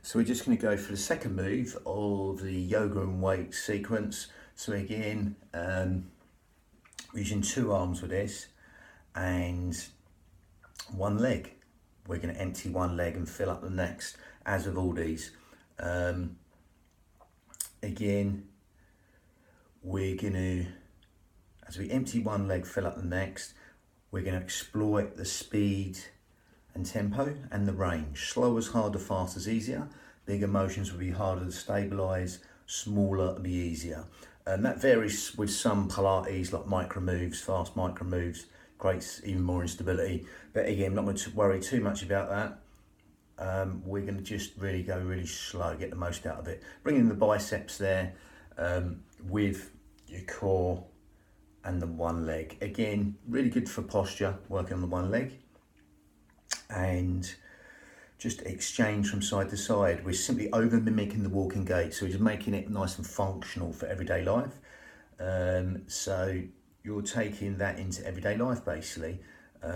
So we're just going to go for the second move of the yoga and weight sequence. So again, we're using two arms with this and one leg. We're going to empty one leg and fill up the next, as with all these. Again, we're going to, as we empty one leg, fill up the next, we're going to exploit the speed and tempo and the range. Slow is harder, fast is easier. Bigger motions will be harder to stabilise, smaller will be easier. And that varies with some Pilates, like micro moves, fast micro moves, creates even more instability. But again, I'm not going to worry too much about that. We're going to just really go really slow, get the most out of it. Bring in the biceps there with your core and the one leg. Again, really good for posture, working on the one leg. And just exchange from side to side. We're simply over mimicking the walking gait, so we're just making it nice and functional for everyday life. So you're taking that into everyday life basically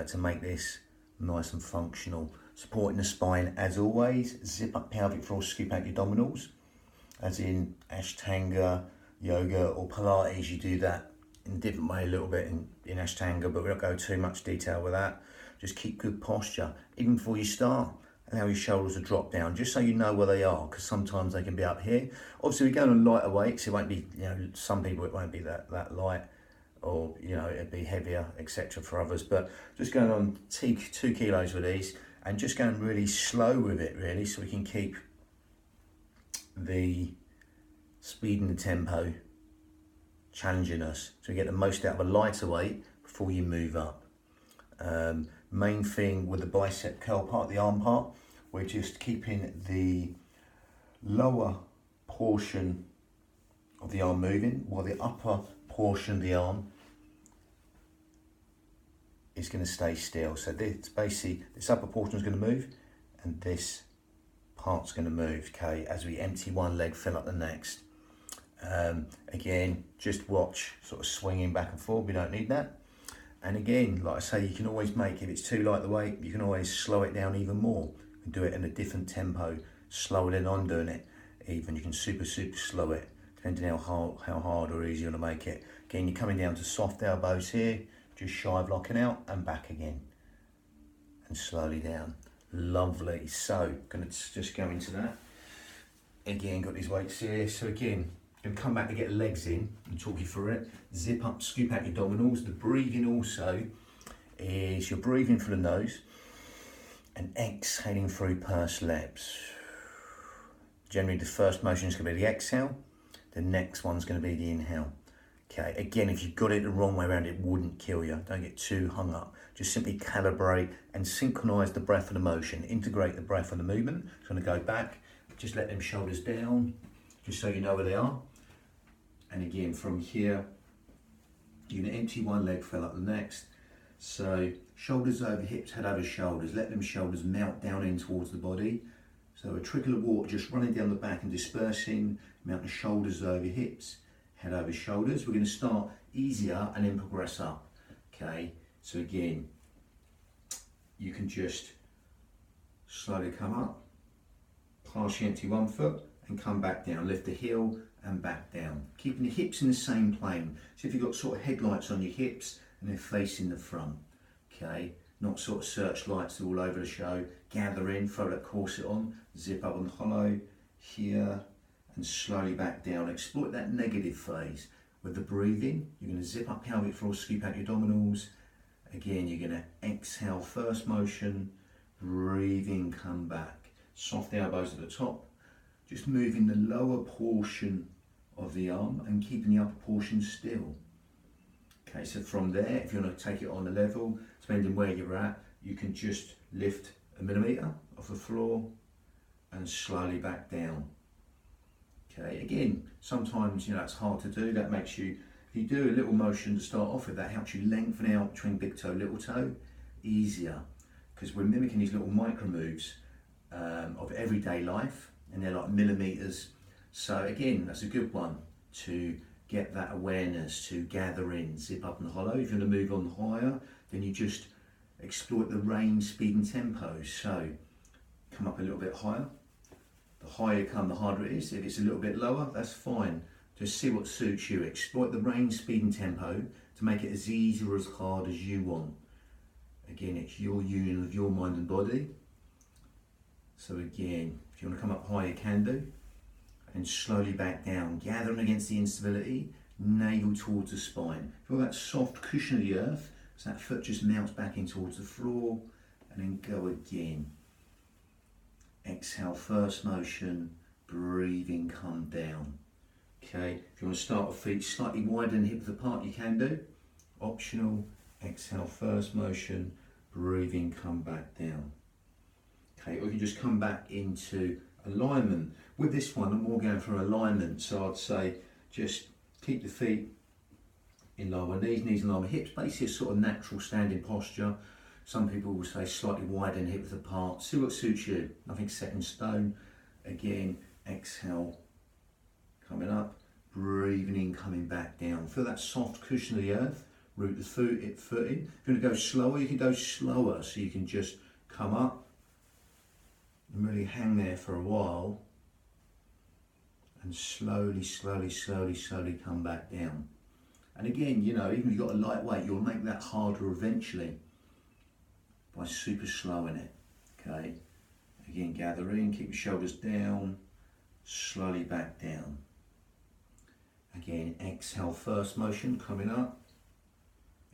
to make this nice and functional. Supporting the spine as always. Zip up pelvic floor, scoop out your abdominals. As in Ashtanga, yoga or Pilates, you do that in a different way a little bit in Ashtanga, but we won't go too much detail with that. Just keep good posture. Even before you start, allow your shoulders to drop down, just so you know where they are, because sometimes they can be up here. Obviously, we're going on lighter weights. It won't be, some people it won't be that light, or it'd be heavier, etc. for others. But just going on 2 kilos with these, and just going really slow with it, really, so we can keep the speed and the tempo challenging us, so we get the most out of a lighter weight before you move up. Main thing with the bicep curl part, the arm part, we're just keeping the lower portion of the arm moving while the upper portion of the arm is going to stay still. So this basically, this upper portion is going to move and this part's going to move, okay, as we empty one leg, fill up the next. Again, just watch sort of swinging back and forth, we don't need that. And again, like I say, you can always make, if it's too light the weight, you can always slow it down even more and do it in a different tempo, slower than I'm doing it even. You can super slow it, depending how hard or easy you want to make it. Again, you're coming down to soft elbows here, just shy of locking out and back again. And slowly down. Lovely. So, going to just go into that. Again, got these weights here. So again, going to come back to get the legs in and talk you through it. Zip up, scoop out your abdominals. The breathing also is you're breathing through the nose and exhaling through pursed lips. Generally, the first motion is going to be the exhale. The next one's going to be the inhale. Okay, again, if you got it the wrong way around, it wouldn't kill you. Don't get too hung up. Just simply calibrate and synchronize the breath and the motion. Integrate the breath and the movement. It's going to go back. Just let them shoulders down, just so you know where they are. And again, from here, you're going to empty one leg, fill up the next. So shoulders over hips, head over shoulders. Let them shoulders melt down in towards the body. So a trickle of water just running down the back and dispersing. Mount the shoulders over hips, head over shoulders. We're going to start easier and then progress up. Okay, so again, you can just slowly come up, partially empty one foot and come back down. Lift the heel and back down. Keeping the hips in the same plane. So if you've got sort of headlights on your hips and they're facing the front, okay? Not sort of searchlights all over the show. Gather in, throw that corset on, zip up on the hollow, here, and slowly back down. Exploit that negative phase. With the breathing, you're going to zip up pelvic floor, scoop out your abdominals. Again, you're going to exhale, first motion, breathing, come back. Soft elbows at the top. Just moving the lower portion of the arm and keeping the upper portion still. Okay, so from there, if you want to take it on a level, depending where you're at, you can just lift a millimetre off the floor and slowly back down. Okay, again, sometimes it's hard to do. That makes you, if you do a little motion to start off with, that helps you lengthen out between big toe, little toe, easier, because we're mimicking these little micro moves of everyday life, and they're like millimetres. So again, that's a good one to get that awareness, to gather in, zip up and hollow. If you want to move on higher, then you just exploit the range, speed and tempo. So come up a little bit higher, higher you come, the harder it is. If it's a little bit lower, that's fine. Just see what suits you. Exploit the range, speed and tempo to make it as easy or as hard as you want. Again, it's your union of your mind and body. So again, if you want to come up higher, you can do. And slowly back down, gathering against the instability, navel towards the spine. Feel that soft cushion of the earth, so that foot just melts back in towards the floor, and then go again. Exhale, first motion, breathing, come down. Okay, if you want to start with feet slightly wider than hip width apart, you can do. Optional, exhale, first motion, breathing, come back down. Okay, or you can just come back into alignment. With this one, I'm more going for alignment, so I'd say just keep the feet in line with knees in line with hips, basically a sort of natural standing posture. Some people will say slightly wider than hip width apart. See what suits you, nothing set in stone. Again, exhale, coming up, breathing in, coming back down. Feel that soft cushion of the earth, root the foot in. If you want to go slower, you can go slower, so you can just come up and really hang there for a while, and slowly come back down. And again, you know, even if you've got a light weight, you'll make that harder eventually by super slowing it. Okay, again, gather in, keep your shoulders down, slowly back down. Again, exhale, first motion, coming up,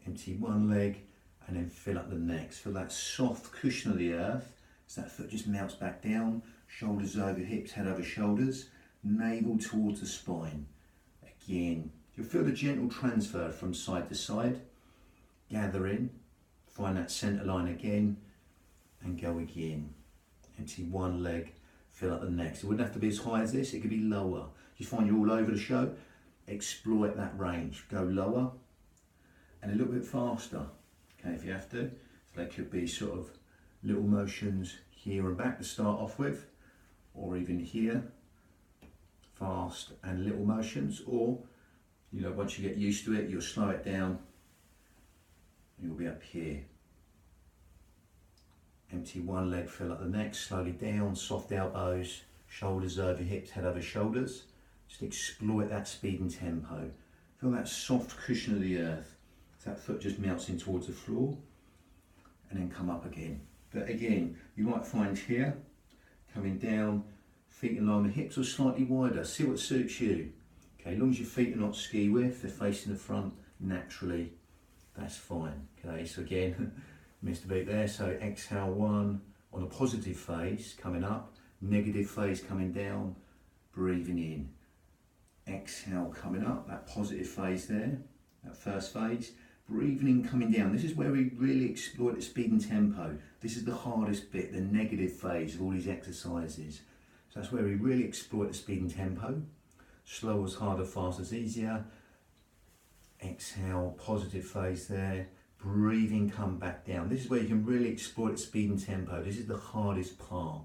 empty one leg, and then fill up the next. Feel that soft cushion of the earth, so that foot just melts back down, shoulders over hips, head over shoulders, navel towards the spine. Again, you'll feel the gentle transfer from side to side. Gather in, find that center line again, and go again. Empty one leg, fill up the next. It wouldn't have to be as high as this, it could be lower. You find you're all over the show, exploit that range. Go lower and a little bit faster, okay, if you have to. So that could be sort of little motions here and back to start off with, or even here, fast and little motions, or, you know, once you get used to it, you'll slow it down and you'll be up here. Empty one leg, fill up the next, slowly down, soft elbows, shoulders over hips, head over shoulders. Just exploit that speed and tempo. Feel that soft cushion of the earth, so that foot just melts in towards the floor, and then come up again. But again, you might find here, coming down, feet in line with hips or slightly wider. See what suits you. Okay, as long as your feet are not ski width, they're facing the front naturally, that's fine. Okay, so again, missed a beat there. So exhale one on a positive phase, coming up, negative phase coming down, breathing in. Exhale, coming up, that positive phase there, that first phase. Breathing in, coming down. This is where we really exploit the speed and tempo. This is the hardest bit, the negative phase of all these exercises. So that's where we really exploit the speed and tempo. Slow is harder, fast is easier. Exhale, positive phase there. Breathing, come back down. This is where you can really exploit the speed and tempo. This is the hardest part,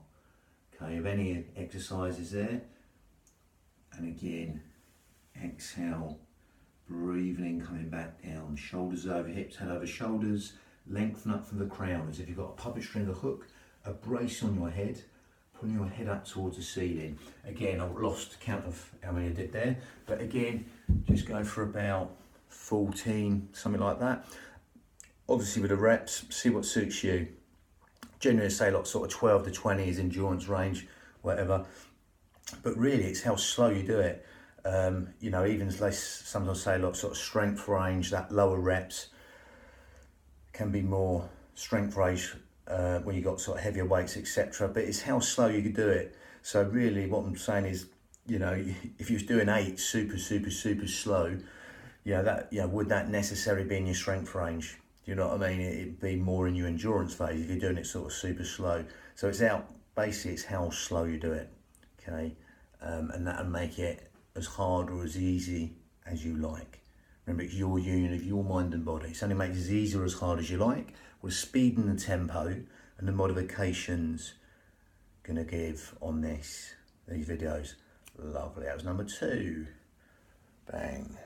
okay, of any exercises there. And again, exhale, breathing in, coming back down. Shoulders over hips, head over shoulders. Lengthen up from the crown as if you've got a puppet string, a hook, a brace on your head, pulling your head up towards the ceiling. Again, I've lost count of how many I did there, but again, just go for about 14, something like that. Obviously with the reps, see what suits you. Generally say like sort of 12 to 20 is endurance range, whatever. But really it's how slow you do it. You know, even as they sometimes say like sort of strength range, that lower reps can be more strength range when you got sort of heavier weights, etc. But it's how slow you can do it. So really what I'm saying is, you know, if you was doing 8 super slow, you know, that, you know, would that necessarily be in your strength range? Do you know what I mean? It'd be more in your endurance phase if you're doing it sort of super slow. So it's out, basically it's how slow you do it, okay? And that'll make it as hard or as easy as you like. Remember, it's your union of your mind and body. It only makes it as easy or as hard as you like, with speed and the tempo and the modifications gonna give on these videos. Lovely, that was number 2. Bang.